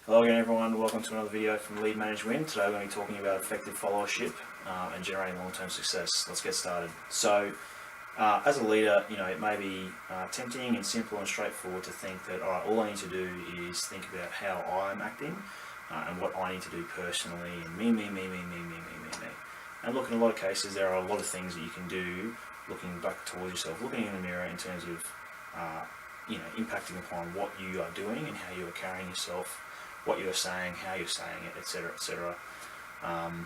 Hello again everyone, welcome to another video from Lead Manage Win. Today we're going to be talking about effective followership and generating long-term success. Let's get started. So as a leader, it may be tempting and simple and straightforward to think that all I need to do is think about how I'm acting and what I need to do personally and me. And look, in a lot of cases there are a lot of things that you can do looking back towards yourself, looking in the mirror in terms of impacting upon what you are doing and how you are carrying yourself, what you're saying, how you're saying it, etc., etc. And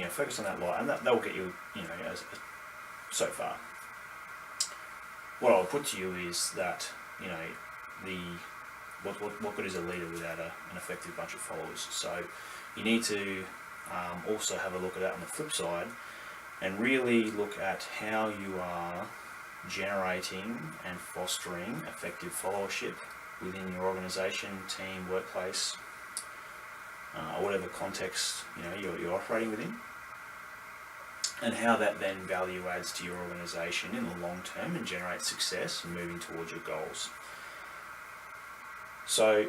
focus on that light, and that will get you, so far. What I'll put to you is that, what good is a leader without an effective bunch of followers? So you need to also have a look at that on the flip side, and really look at how you are generating and fostering effective followership within your organisation, team, workplace, whatever context you're operating within, and how that then value adds to your organisation in the long term and generates success and moving towards your goals. So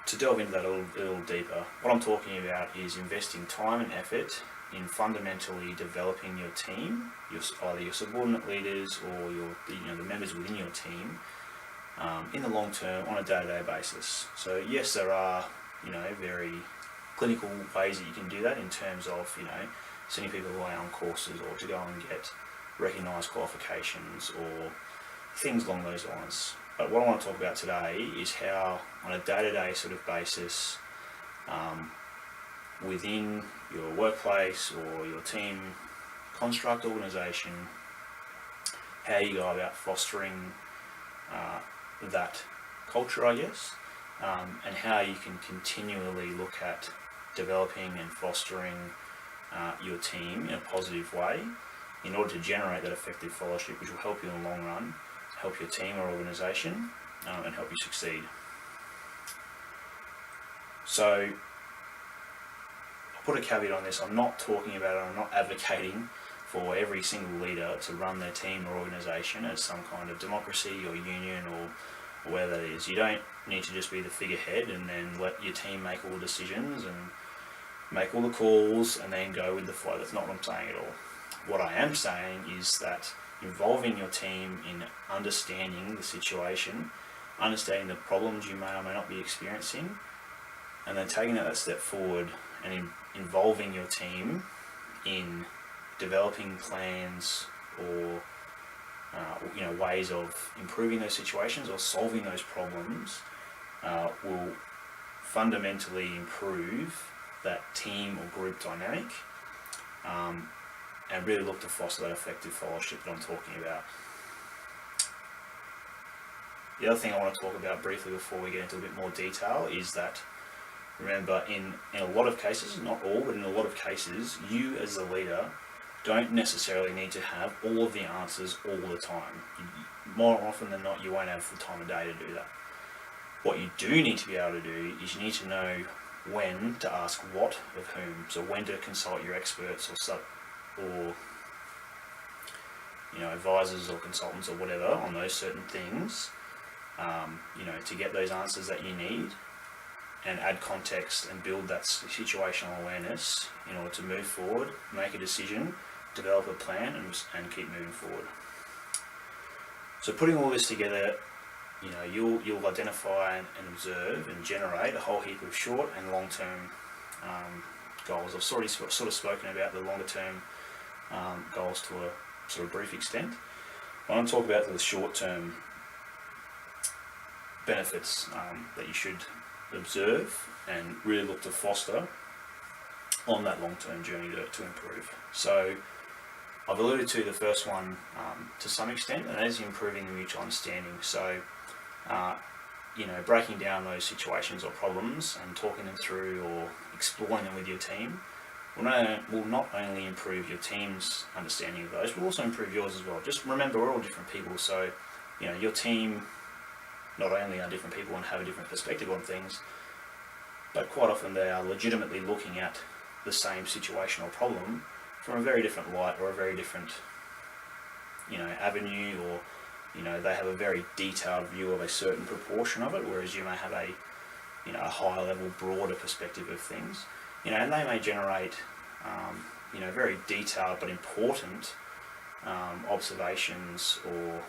to delve into that a little deeper, what I'm talking about is investing time and effort in fundamentally developing your team, either your subordinate leaders or the members within your team, in the long term on a day-to-day basis. So yes, there are very clinical ways that you can do that in terms of sending people away on courses or to go and get recognised qualifications or things along those lines. But what I want to talk about today is how on a day-to-day sort of basis, within your workplace or your team construct organisation, how you go about fostering that culture, I guess, and how you can continually look at developing and fostering your team in a positive way in order to generate that effective followership, which will help you in the long run, help your team or organisation, and help you succeed. So I'll put a caveat on this. I'm not talking about it, I'm not advocating for every single leader to run their team or organisation as some kind of democracy or union or whatever that is. You don't need to just be the figurehead and then let your team make all the decisions and make all the calls and then go with the flow. That's not what I'm saying at all. What I am saying is that involving your team in understanding the situation, understanding the problems you may or may not be experiencing, and then taking that step forward and involving your team in developing plans or ways of improving those situations or solving those problems will fundamentally improve that team or group dynamic, and really look to foster that effective followership that I'm talking about. The other thing I want to talk about briefly before we get into a bit more detail is that, remember, in a lot of cases, not all, but in a lot of cases, you as a leader don't necessarily need to have all of the answers all the time. More often than not, you won't have the time of day to do that. What you do need to be able to do is you need to know when to ask what of whom. So when to consult your experts or advisors or consultants or whatever on those certain things, to get those answers that you need, and add context and build that situational awareness in order to move forward, make a decision, develop a plan, and keep moving forward. So putting all this together, you'll identify and observe and generate a whole heap of short and long-term goals. I've already sort of spoken about the longer-term goals to a sort of brief extent. I want to talk about the short-term benefits that you should observe and really look to foster on that long-term journey to improve. So I've alluded to the first one to some extent, and that is improving the mutual understanding. So breaking down those situations or problems and talking them through or exploring them with your team will not only improve your team's understanding of those, but also improve yours as well. Just remember, we're all different people, so your team not only are different people and have a different perspective on things, but quite often they are legitimately looking at the same situation or problem from a very different light or a very different avenue, or they have a very detailed view of a certain proportion of it, whereas you may have a a higher level, broader perspective of things, and they may generate, very detailed but important observations or,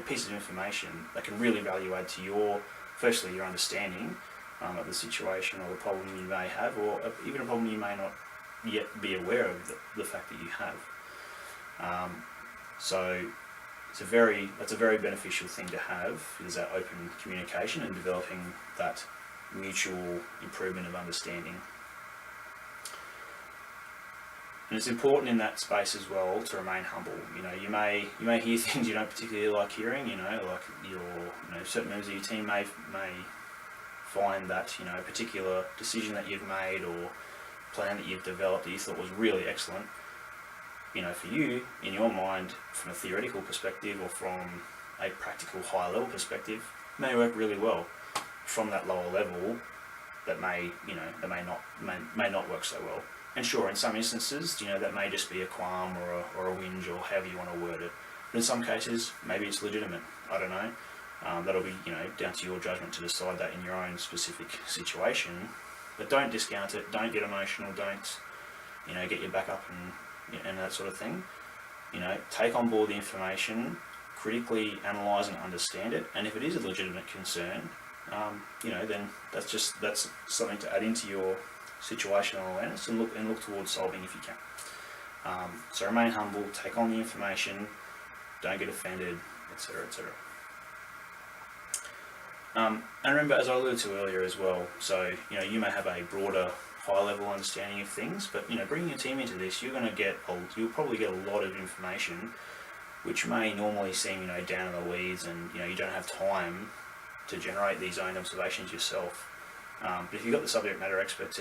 pieces of information that can really value add to firstly, your understanding of the situation or the problem you may have, or even a problem you may not yet be aware of the fact that you have. So that's a very beneficial thing to have, is that open communication and developing that mutual improvement of understanding. And it's important in that space as well to remain humble. You may hear things you don't particularly like hearing. Like certain members of your team may find that a particular decision that you've made or plan that you've developed that you thought was really excellent, for you, in your mind, from a theoretical perspective or from a practical higher level perspective, may work really well. From that lower level, that may not work so well. And sure, in some instances, that may just be a qualm or a whinge, or however you want to word it. But in some cases, maybe it's legitimate. I don't know. That'll be down to your judgment to decide that in your own specific situation. But don't discount it. Don't get emotional. Don't get your back up and that sort of thing. Take on board the information, critically analyse and understand it. And if it is a legitimate concern, then that's something to add into your situational awareness and look towards solving if you can. So remain humble, take on the information, don't get offended, etc., etc. And remember, as I alluded to earlier as well, so you may have a broader, high level understanding of things, but bringing your team into this, you'll probably get a lot of information which may normally seem down in the weeds, and you don't have time to generate these own observations yourself. But if you've got the subject matter experts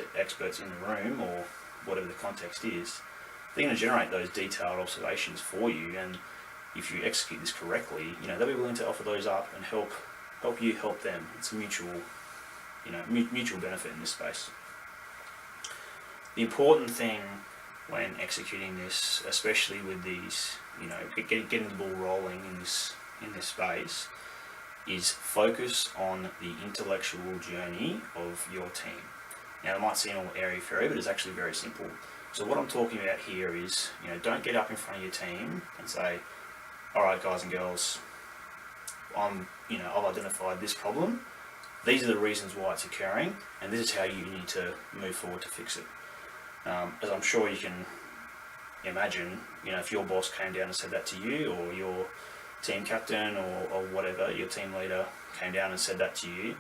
in the room, or whatever the context is, they're going to generate those detailed observations for you, and if you execute this correctly, they'll be willing to offer those up and help you help them. It's a mutual benefit in this space. The important thing when executing this, especially with these, getting the ball rolling in this space, is focus on the intellectual journey of your team. Now, it might seem all airy-fairy, but it's actually very simple. So what I'm talking about here is, don't get up in front of your team and say, all right, guys and girls, I've identified this problem. These are the reasons why it's occurring, and this is how you need to move forward to fix it. As I'm sure you can imagine, if your boss came down and said that to you, or your team captain or whatever, your team leader came down and said that to you,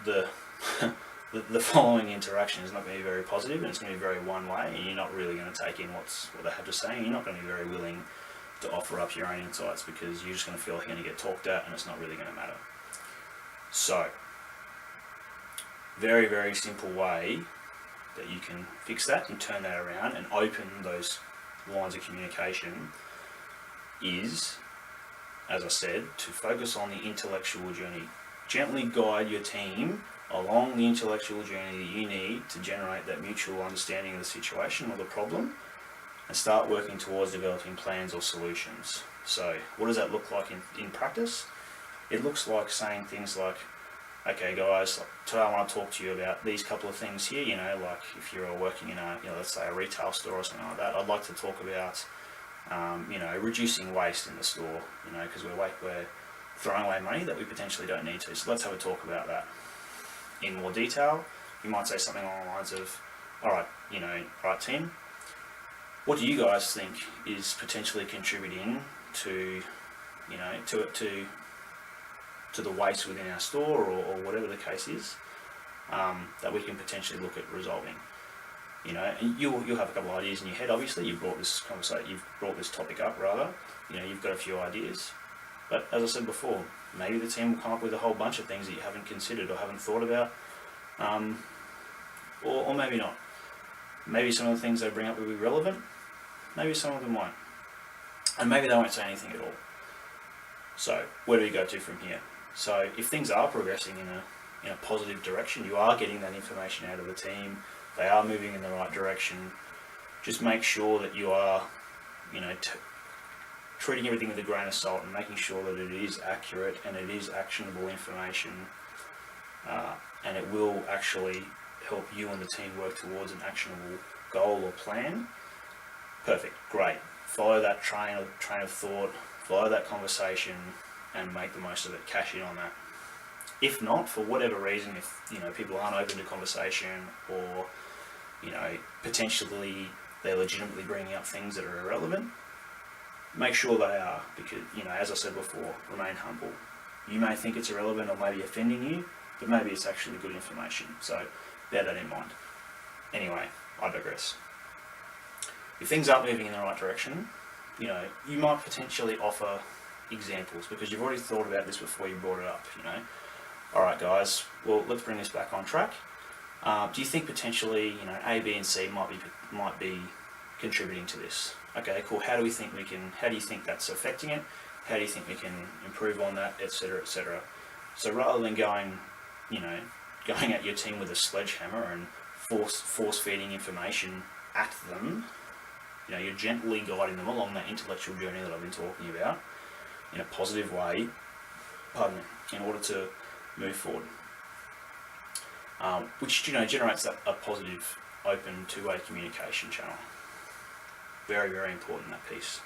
the following interaction is not going to be very positive, and it's going to be very one way, and you're not really going to take in what they have to say, and you're not going to be very willing to offer up your own insights, because you're just going to feel like you're going to get talked at, and it's not really going to matter. So, very, very simple way that you can fix that and turn that around and open those lines of communication is, as I said, to focus on the intellectual journey. Gently guide your team along the intellectual journey that you need to generate that mutual understanding of the situation or the problem, and start working towards developing plans or solutions. So what does that look like in practice? It looks like saying things like, okay guys, today I want to talk to you about these couple of things here, like if you're working in let's say a retail store or something like that, I'd like to talk about reducing waste in the store, because we're throwing away money that we potentially don't need to. So let's have a talk about that in more detail. You might say something along the lines of, all right team, what do you guys think is potentially contributing to the waste within our store, or whatever the case is, that we can potentially look at resolving. And you'll have a couple of ideas in your head. Obviously, you've brought this topic up. You've got a few ideas. But as I said before, maybe the team will come up with a whole bunch of things that you haven't considered or haven't thought about, or maybe not. Maybe some of the things they bring up will be relevant. Maybe some of them won't, and maybe they won't say anything at all. So where do we go to from here? So if things are progressing in a positive direction, you are getting that information out of the team, they are moving in the right direction, just make sure that you are treating everything with a grain of salt and making sure that it is accurate and it is actionable information, and it will actually help you and the team work towards an actionable goal or plan. Perfect, great. Follow that train of thought, follow that conversation, and make the most of it. Cash in on that. If not, for whatever reason, if people aren't open to conversation, or potentially they're legitimately bringing up things that are irrelevant, make sure they are, because as I said before, remain humble. You may think it's irrelevant or maybe offending you, but maybe it's actually good information. So bear that in mind. Anyway, I digress. If things aren't moving in the right direction, you might potentially offer examples, because you've already thought about this before you brought it up. All right, guys. Well, let's bring this back on track. Do you think potentially, A, B, and C might be contributing to this? Okay, cool. How do you think that's affecting it? How do you think we can improve on that, etc., etc.? So rather than going at your team with a sledgehammer and force feeding information at them, you're gently guiding them along that intellectual journey that I've been talking about in a positive way, in order to move forward. Which generates a positive, open, two-way communication channel. Very, very important, that piece.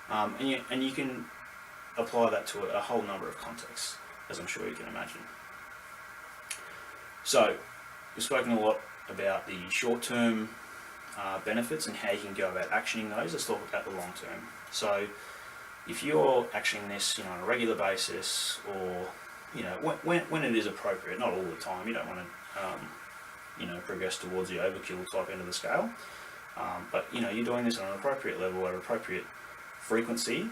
And you can apply that to a whole number of contexts, as I'm sure you can imagine. So we've spoken a lot about the short-term benefits and how you can go about actioning those. Let's talk about the long-term. So if you're actioning this, on a regular basis, or when it is appropriate, not all the time. You don't want to, progress towards the overkill type end of the scale. But you're doing this on an appropriate level at an appropriate frequency.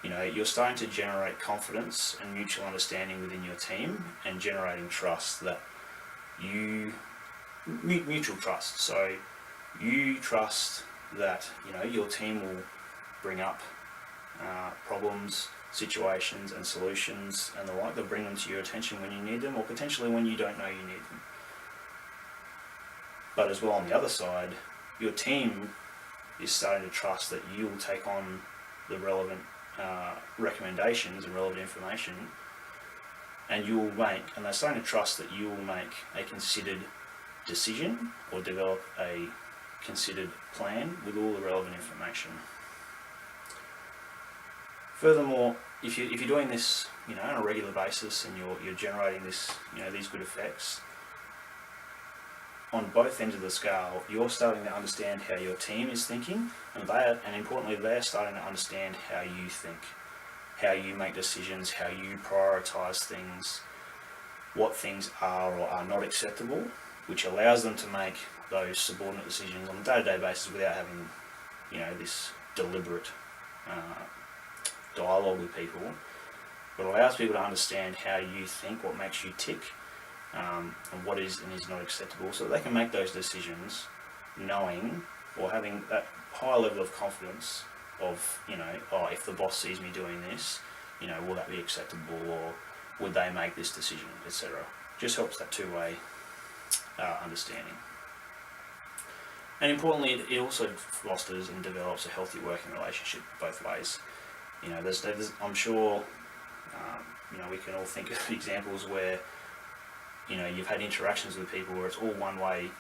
You're starting to generate confidence and mutual understanding within your team, and generating trust that mutual trust. So you trust that your team will bring up problems, situations and solutions and the like. They'll bring them to your attention when you need them, or potentially when you don't know you need them. But as well, on the other side, your team is starting to trust that you will take on the relevant recommendations and relevant information, and they're starting to trust that you will make a considered decision or develop a considered plan with all the relevant information. Furthermore, if you're doing this, on a regular basis, and you're generating this, these good effects on both ends of the scale, you're starting to understand how your team is thinking, and importantly, they're starting to understand how you think, how you make decisions, how you prioritise things, what things are or are not acceptable, which allows them to make those subordinate decisions on a day-to-day basis without having, this deliberate dialogue with people, but allows people to understand how you think, what makes you tick, and what is and is not acceptable, so that they can make those decisions knowing, or having that high level of confidence of, if the boss sees me doing this, will that be acceptable, or would they make this decision, etc. Just helps that two-way understanding. And importantly, it also fosters and develops a healthy working relationship both ways. I'm sure, we can all think of examples where, you've had interactions with people where it's all one-way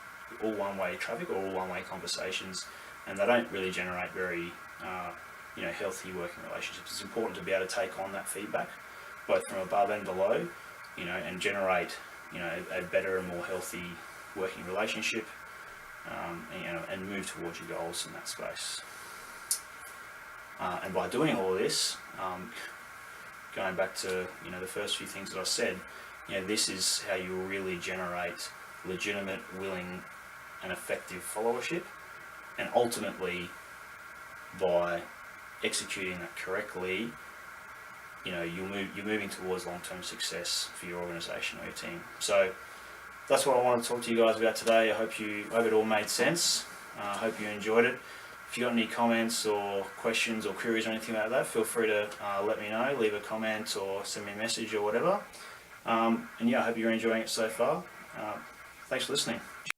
traffic, or all one-way conversations, and they don't really generate very, healthy working relationships. It's important to be able to take on that feedback, both from above and below, and generate, a better and more healthy working relationship, and move towards your goals in that space. And by doing all of this, going back to the first few things that I said, this is how you really generate legitimate, willing, and effective followership, and ultimately, by executing that correctly, you're moving towards long-term success for your organisation or your team. So that's what I want to talk to you guys about today. I hope it all made sense. I hope you enjoyed it. If you got any comments or questions or queries or anything like that, feel free to let me know, leave a comment or send me a message or whatever. And I hope you're enjoying it so far. Thanks for listening.